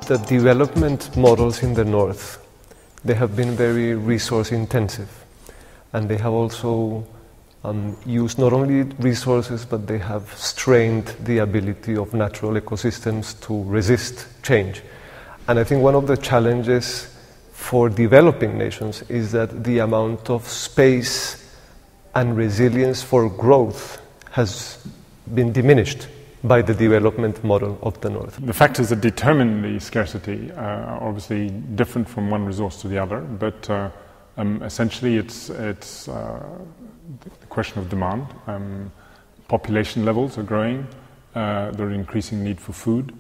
The development models in the north, they have been very resource intensive, and they have also used not only resources, but they have strained the ability of natural ecosystems to resist change. And I think one of the challenges for developing nations is that the amount of space and resilience for growth has been diminished by the development model of the north. The factors that determine the scarcity are obviously different from one resource to the other, but essentially it's the question of demand. Population levels are growing, there is increasing need for food,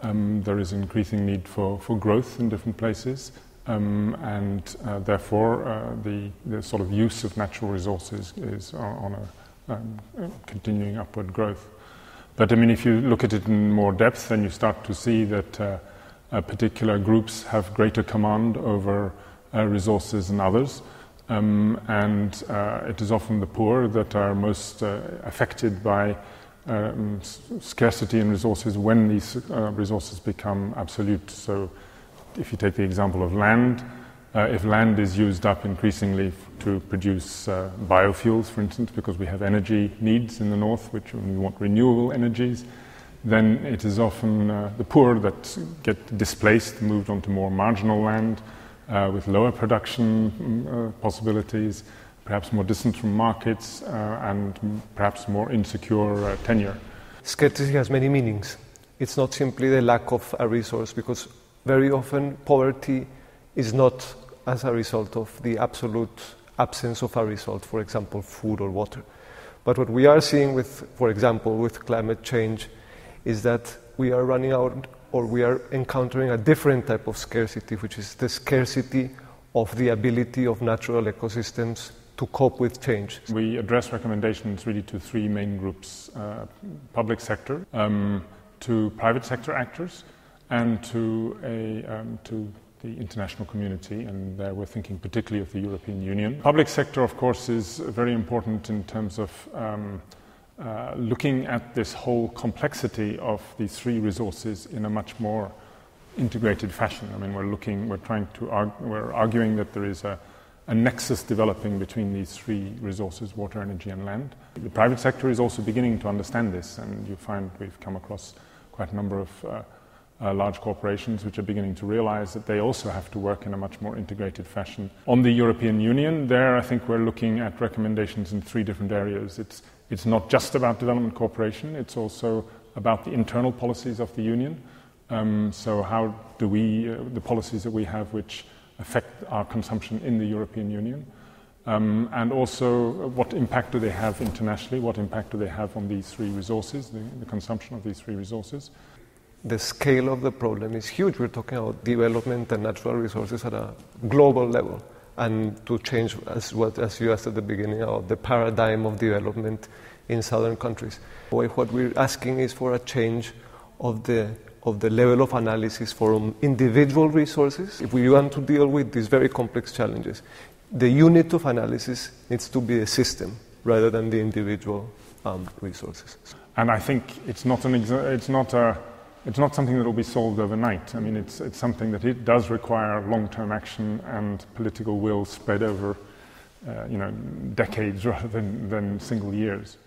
there is increasing need for growth in different places, and therefore the sort of use of natural resources is on a continuing upward growth. But I mean, if you look at it in more depth, then you start to see that particular groups have greater command over resources than others, and it is often the poor that are most affected by scarcity in resources when these resources become absolute. So if you take the example of land, if land is used up increasingly to produce biofuels, for instance, because we have energy needs in the north, which we want renewable energies, then it is often the poor that get displaced, moved onto more marginal land with lower production possibilities, perhaps more distant from markets, and perhaps more insecure tenure. Scarcity has many meanings. It's not simply the lack of a resource, because very often poverty is not as a result of the absolute absence of a result, for example, food or water. But what we are seeing with, for example, with climate change, is that we are running out, or we are encountering a different type of scarcity, which is the scarcity of the ability of natural ecosystems to cope with change. We address recommendations really to three main groups: public sector, to private sector actors, and to the international community, and there we're thinking particularly of the European Union. Public sector, of course, is very important in terms of looking at this whole complexity of these three resources in a much more integrated fashion. I mean, we're arguing that there is a nexus developing between these three resources: water, energy, and land. The private sector is also beginning to understand this, and you find we've come across quite a number of large corporations which are beginning to realize that they also have to work in a much more integrated fashion. On the European Union, there I think we're looking at recommendations in three different areas. It's not just about development cooperation, it's also about the internal policies of the Union. So how do the policies that we have which affect our consumption in the European Union, and also what impact do they have internationally, what impact do they have on these three resources, the consumption of these three resources. The scale of the problem is huge. We're talking about development and natural resources at a global level, and to change, as you asked at the beginning, about the paradigm of development in southern countries. What we're asking is for a change of the level of analysis for individual resources. If we want to deal with these very complex challenges, the unit of analysis needs to be a system rather than the individual resources. And I think it's not something that will be solved overnight. I mean, it's something that it does require long-term action and political will spread over, decades rather than single years.